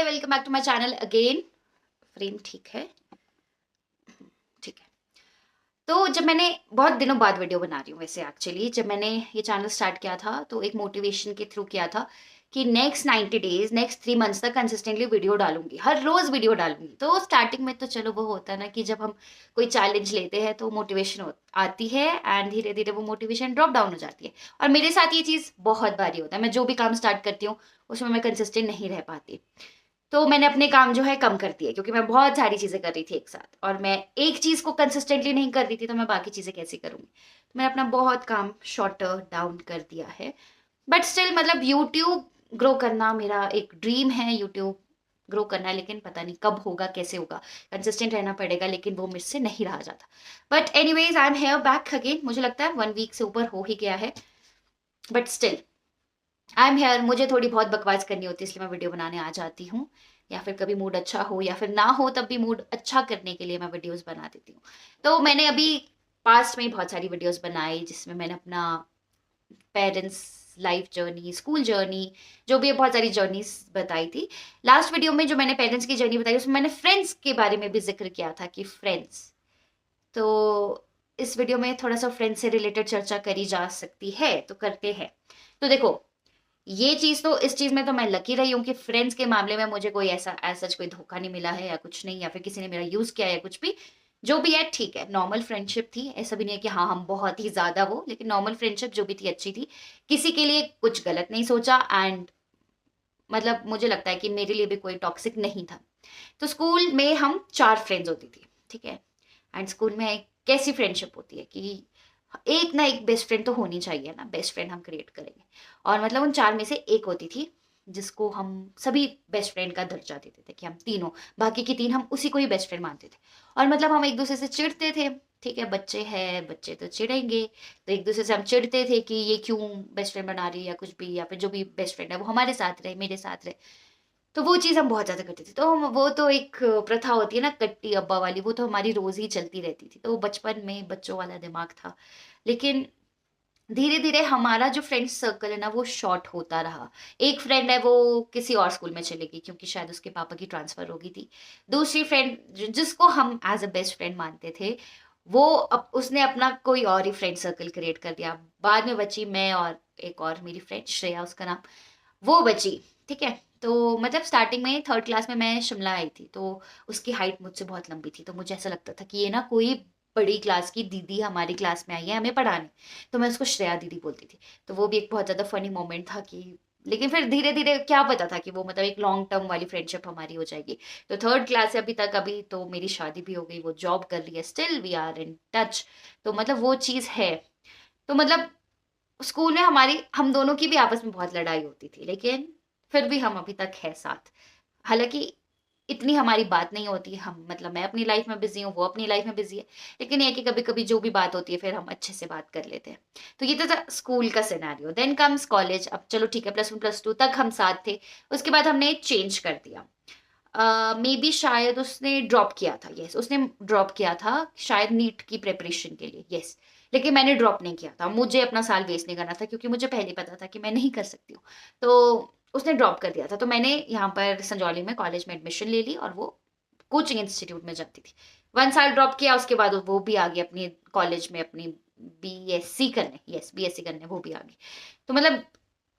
Hi, welcome back to my channel again. Frame ठीक है? ठीक है। तो जब मैंने बहुत दिनों बाद वीडियो बना रही हूँ वैसे एक्चुअली, जब मैंने ये चैनल स्टार्ट किया था तो एक मोटिवेशन के थ्रू किया था कि नेक्स्ट 90 डेज, नेक्स्ट 3 मंथ्स तक कंसिस्टेंटली वीडियो डालूंगी, हर रोज वीडियो डालूंगी। तो स्टार्टिंग में तो चलो वो होता है ना कि जब हम कोई चैलेंज लेते हैं तो मोटिवेशन आती है एंड धीरे धीरे वो मोटिवेशन ड्रॉप डाउन हो जाती है। और मेरे साथ ये चीज़ बहुत बारी होता है, मैं जो भी काम स्टार्ट करती हूँ उसमें मैं कंसिस्टेंट नहीं रह पाती। तो मैंने अपने काम जो है कम कर दिए क्योंकि मैं बहुत सारी चीजें कर रही थी एक साथ और मैं एक चीज को कंसिस्टेंटली नहीं कर रही थी, तो मैं बाकी चीजें कैसे करूंगी। तो मैंने अपना बहुत काम शॉर्टर डाउन कर दिया है। बट स्टिल मतलब यूट्यूब ग्रो करना मेरा एक ड्रीम है, यूट्यूब ग्रो करना है, लेकिन पता नहीं कब होगा, कैसे होगा। कंसिस्टेंट रहना पड़ेगा, लेकिन वो मुझसे नहीं रहा जाता। But anyways I am here back again. मुझे लगता है 1 वीक से ऊपर हो ही गया है, but still I am here. मुझे थोड़ी बहुत बकवास करनी होती है इसलिए मैं वीडियो बनाने आ जाती हूँ, या फिर कभी मूड अच्छा हो या फिर ना हो तब भी मूड अच्छा करने के लिए मैं वीडियोस बना देती हूँ। तो मैंने अभी पास्ट में बहुत सारी वीडियोस बनाई जिसमें मैंने अपना parents life journey, school journey, जो भी है बहुत सारी जर्नीज बताई थी। लास्ट वीडियो में जो मैंने पेरेंट्स की जर्नी बताई उसमें मैंने फ्रेंड्स के बारे में भी जिक्र किया था कि फ्रेंड्स, तो इस वीडियो में थोड़ा सा फ्रेंड्स से रिलेटेड चर्चा करी जा सकती है, तो करते हैं। तो देखो, ये चीज तो, इस चीज में तो मैं लकी रही हूँ कि फ्रेंड्स के मामले में मुझे कोई ऐसा सच कोई धोखा नहीं मिला है या कुछ नहीं, या फिर किसी ने मेरा यूज किया है कुछ भी। जो भी है ठीक है, नॉर्मल फ्रेंडशिप थी, ऐसा भी नहीं है कि हाँ हम बहुत ही ज्यादा वो, लेकिन नॉर्मल फ्रेंडशिप जो भी थी अच्छी थी। किसी के लिए कुछ गलत नहीं सोचा एंड मतलब मुझे लगता है कि मेरे लिए भी कोई टॉक्सिक नहीं था। तो स्कूल में हम 4 फ्रेंड्स होती थी, ठीक है। एंड स्कूल में एक कैसी फ्रेंडशिप होती है कि एक ना एक बेस्ट फ्रेंड तो होनी चाहिए ना, बेस्ट फ्रेंड हम क्रिएट करेंगे। और मतलब उन 4 में से एक होती थी जिसको हम सभी बेस्ट फ्रेंड का दर्जा देते थे कि हम तीनों, बाकी की 3 हम उसी को ही बेस्ट फ्रेंड मानते थे। और मतलब हम एक दूसरे से चिढ़ते थे, ठीक है, बच्चे हैं, बच्चे तो चिढ़ेंगे। तो एक दूसरे से हम चिढ़ते थे कि ये क्यों बेस्ट फ्रेंड बना रही है या कुछ भी, या फिर जो भी बेस्ट फ्रेंड है वो हमारे साथ रहे, मेरे साथ रहे। तो वो चीज़ हम बहुत ज़्यादा करते थे। तो वो तो एक प्रथा होती है ना कट्टी अब्बा वाली, वो तो हमारी रोज ही चलती रहती थी। तो बचपन में बच्चों वाला दिमाग था। लेकिन धीरे धीरे हमारा जो फ्रेंड सर्कल है ना वो शॉर्ट होता रहा। एक फ्रेंड है वो किसी और स्कूल में चली गई क्योंकि शायद उसके पापा की ट्रांसफर हो गई थी। दूसरी फ्रेंड जिसको हम एज अ बेस्ट फ्रेंड मानते थे, वो अब उसने अपना कोई और ही फ्रेंड सर्कल क्रिएट कर दिया। बाद में बची मैं और एक और मेरी फ्रेंड श्रेया उसका नाम, वो बची, ठीक है। तो मतलब स्टार्टिंग में 3rd क्लास में मैं शिमला आई थी, तो उसकी हाइट मुझसे बहुत लंबी थी, तो मुझे ऐसा लगता था कि ये ना कोई बड़ी क्लास की दीदी हमारी क्लास में आई है हमें पढ़ाने। तो मैं उसको श्रेया दीदी बोलती थी। तो वो भी एक बहुत ज़्यादा फनी मोमेंट था कि, लेकिन फिर धीरे धीरे क्या पता था कि वो मतलब एक लॉन्ग टर्म वाली फ्रेंडशिप हमारी हो जाएगी। तो 3rd क्लास से अभी तक, अभी तो मेरी शादी भी हो गई, वो जॉब कर रही है, still we are in touch. तो मतलब वो चीज़ है। तो मतलब स्कूल में हमारी, हम दोनों की भी आपस में बहुत लड़ाई होती थी, लेकिन फिर भी हम अभी तक है साथ। हालांकि इतनी हमारी बात नहीं होती, हम मतलब मैं अपनी लाइफ में बिजी हूँ, वो अपनी लाइफ में बिजी है। लेकिन ये कि कभी कभी जो भी बात होती है फिर हम अच्छे से बात कर लेते हैं। तो ये तो था स्कूल का सिनेरियो। Then comes college. अब चलो ठीक है, +1 +2 तक हम साथ थे। उसके बाद हमने चेंज कर दिया। मे बी शायद उसने ड्रॉप किया था, यस उसने ड्रॉप किया था शायद नीट की प्रिपरेशन के लिए, यस। लेकिन मैंने ड्रॉप नहीं किया था, मुझे अपना साल वेस्ट नहीं करना था क्योंकि मुझे पहले ही पता था कि मैं नहीं कर सकती हूँ। तो उसने ड्रॉप कर दिया था, तो मैंने यहाँ पर संजौली में कॉलेज में एडमिशन ले ली और वो कोचिंग इंस्टीट्यूट में जाती थी। 1 साल ड्रॉप किया, उसके बाद वो भी आ गई अपनी कॉलेज में अपनी बीएससी करने, यस बीएससी करने वो भी आ गई। तो मतलब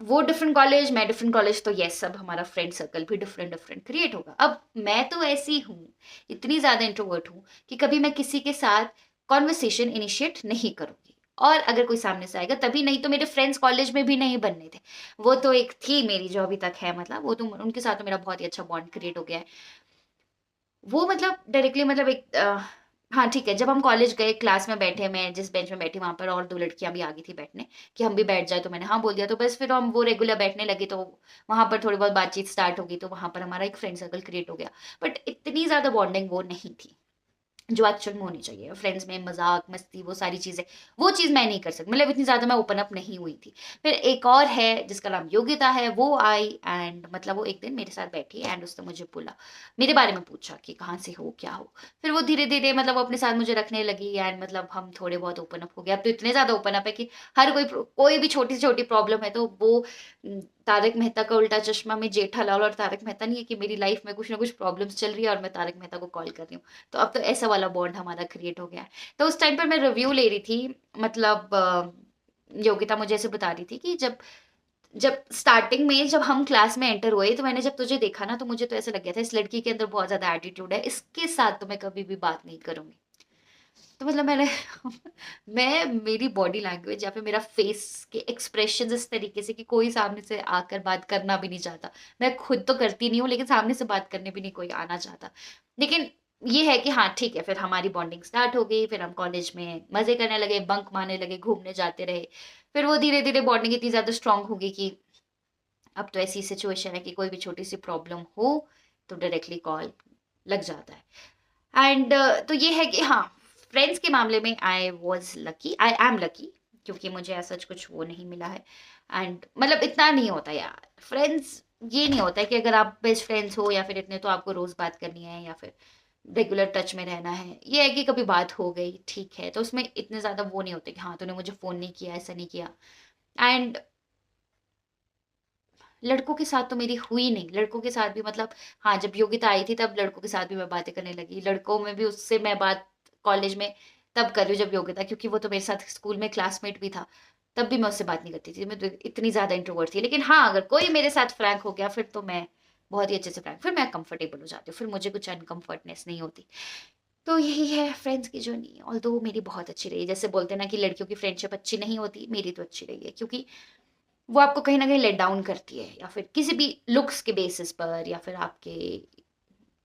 वो डिफरेंट कॉलेज, मैं डिफरेंट कॉलेज, तो यस सब हमारा फ्रेंड सर्कल भी डिफरेंट डिफरेंट क्रिएट होगा। अब मैं तो ऐसी हूँ, इतनी ज्यादा इंट्रोवर्ट हूँ कि कभी मैं किसी के साथ कॉन्वर्सेशन इनिशिएट नहीं करूंगी। और अगर कोई सामने से आएगा तभी, नहीं तो मेरे फ्रेंड्स कॉलेज में भी नहीं बनने थे। वो तो एक थी मेरी जो अभी तक है, मतलब वो तो उनके साथ तो मेरा बहुत ही अच्छा बॉन्ड क्रिएट हो गया है। वो मतलब डायरेक्टली मतलब एक हाँ ठीक है, जब हम कॉलेज गए, क्लास में बैठे, मैं जिस बेंच में बैठी वहां पर और 2 लड़कियां भी आ गई थी बैठने कि हम भी बैठ जाए, तो मैंने हाँ बोल दिया। तो बस फिर हम वो रेगुलर बैठने लगे, तो वहां पर थोड़ी बहुत बातचीत स्टार्ट होगी, तो वहां पर हमारा एक फ्रेंड सर्कल क्रिएट हो गया। बट इतनी ज्यादा बॉन्डिंग वो नहीं थी जो एक्चुअल में होनी चाहिए। फ्रेंड्स में मजाक मस्ती वो सारी चीजें, वो चीज मैं नहीं कर सकती, मतलब इतनी ज्यादा मैं ओपन अप नहीं हुई थी। फिर एक और है जिसका नाम योग्यता है, वो आई एंड मतलब वो एक दिन मेरे साथ बैठी एंड उसने मुझे बोला, मेरे बारे में पूछा कि कहाँ से हो क्या हो। फिर वो धीरे धीरे मतलब वो अपने साथ मुझे रखने लगी एंड मतलब हम थोड़े बहुत ओपन अप हो गया। अब तो इतने ज्यादा ओपन अप है कि हर कोई कोई भी छोटी से छोटी प्रॉब्लम है तो वो तारक मेहता का उल्टा चश्मा में जेठालाल और तारक मेहता नहीं है कि मेरी लाइफ में कुछ ना कुछ प्रॉब्लम्स चल रही है और मैं तारक मेहता को कॉल कर रही हूँ। तो अब तो ऐसा वाला बॉन्ड हमारा क्रिएट हो गया है। तो उस टाइम पर मैं रिव्यू ले रही थी, मतलब योगिता मुझे ऐसे बता रही थी कि जब जब स्टार्टिंग में जब हम क्लास में एंटर हुए तो मैंने जब तुझे देखा ना, तो मुझे तो ऐसा लग गया था इस लड़की के अंदर बहुत ज्यादा एटीट्यूड है, इसके साथ तो मैं कभी भी बात नहीं करूंगी। तो मतलब मैंने मैं मेरी बॉडी लैंग्वेज या फिर मेरा फेस के एक्सप्रेशन इस तरीके से कि कोई सामने से आकर बात करना भी नहीं चाहता। मैं खुद तो करती नहीं हूँ, लेकिन सामने से बात करने भी नहीं कोई आना चाहता। लेकिन ये है कि हाँ ठीक है, फिर हमारी बॉन्डिंग स्टार्ट हो गई, फिर हम कॉलेज में मजे करने लगे, बंक मारने लगे, घूमने जाते रहे। फिर वो धीरे धीरे बॉन्डिंग इतनी ज्यादा स्ट्रांग हो गई कि अब तो ऐसी सिचुएशन है कि कोई भी छोटी सी प्रॉब्लम हो तो डायरेक्टली कॉल लग जाता है। एंड तो ये है कि हाँ, फ्रेंड्स के मामले में I was lucky, I am lucky, क्योंकि मुझे ऐसा कुछ वो नहीं मिला है। एंड मतलब इतना नहीं होता यार फ्रेंड्स, ये नहीं होता है कि अगर आप बेस्ट फ्रेंड्स हो या फिर इतने तो आपको रोज बात करनी है या फिर रेगुलर टच में रहना है। ये है कि कभी बात हो गई ठीक है, तो उसमें इतने ज्यादा वो नहीं होते कि हाँ तूने मुझे फोन नहीं किया, ऐसा नहीं किया। एंड लड़कों के साथ तो मेरी हुई नहीं, लड़कों के साथ भी मतलब हाँ, जब योगिता आई थी तब लड़कों के साथ भी मैं बातें करने लगी, लड़कों में भी उससे मैं बात कॉलेज में तब कर रही हूँ जब योगिता, क्योंकि वो तो मेरे साथ स्कूल में क्लासमेट भी था। तब भी मैं उससे बात नहीं करती थी, मैं तो इतनी ज्यादा इंट्रोवर्ट थी। लेकिन हाँ, अगर कोई मेरे साथ फ्रैंक हो गया फिर तो मैं बहुत ही अच्छे से फ्रैंक, फिर मैं कंफर्टेबल हो जाती हूँ, फिर मुझे कुछ अनकंफर्टनेस नहीं होती। तो यही है फ्रेंड्स की जर्नी, ऑल्दो मेरी बहुत अच्छी रही। जैसे बोलते हैं ना कि लड़कियों की फ्रेंडशिप अच्छी नहीं होती, मेरी तो अच्छी रही है, क्योंकि वो आपको कहीं ना कहीं लेट डाउन करती है, या फिर किसी भी लुक्स के बेसिस पर, या फिर आपके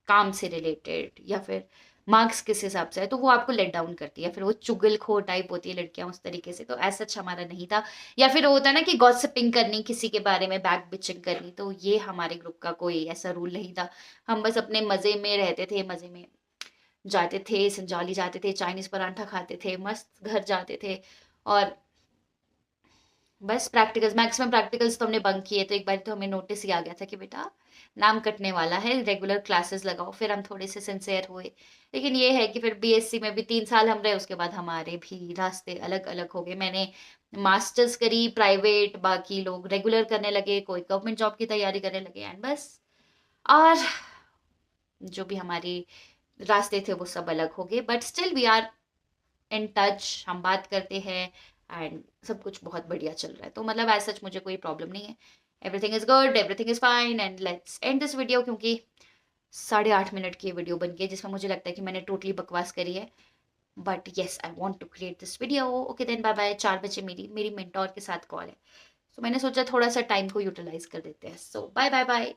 काम से रिलेटेड, या फिर मार्क्स किस हिसाब से है, तो वो आपको लेट डाउन करती है। फिर वो चुगलखोर टाइप होती है लड़कियां उस तरीके से, तो ऐसा अच्छा हमारा नहीं था। या फिर वो होता है ना कि गॉसिपिंग करनी, किसी के बारे में बैक बिचिंग करनी, तो ये हमारे ग्रुप का कोई ऐसा रूल नहीं था। हम बस अपने मजे में रहते थे, मजे में जाते थे, संजाली जाते थे, चाइनीज परांठा खाते थे, मस्त घर जाते थे। और बस प्रैक्टिकल्स, मैक्सिमम प्रैक्टिकल्स तो हमने बंक किए। तो एक बार तो हमें नोटिस ही आ गया था कि बेटा नाम कटने वाला है, रेगुलर क्लासेस लगाओ। फिर हम थोड़े से सिंसियर हुए। लेकिन ये है कि फिर बीएससी में भी 3 साल हम रहे, उसके बाद हमारे भी रास्ते अलग अलग हो गए। मैंने मास्टर्स करी प्राइवेट, बाकी लोग रेगुलर करने लगे, कोई गवर्नमेंट जॉब की तैयारी करने लगे, एंड बस। और जो भी हमारी रास्ते थे वो सब अलग हो गए, but still we are in touch, हम बात करते हैं। एंड सब कुछ बहुत बढ़िया चल रहा है, तो मतलब ऐसा सच मुझे कोई प्रॉब्लम नहीं है। Everything is good, everything is fine, and let's end this video, क्योंकि 8.5 मिनट की वीडियो बन गई जिसमें मुझे लगता है कि मैंने टोटली बकवास करी है। But yes, I want to create this video. Okay then, bye bye. 4 बजे मेरी मेरी मेंटोर के साथ कॉल है, तो मैंने सोचा थोड़ा सा टाइम को यूटिलाइज कर देते हैं। सो बाय बाय बाय।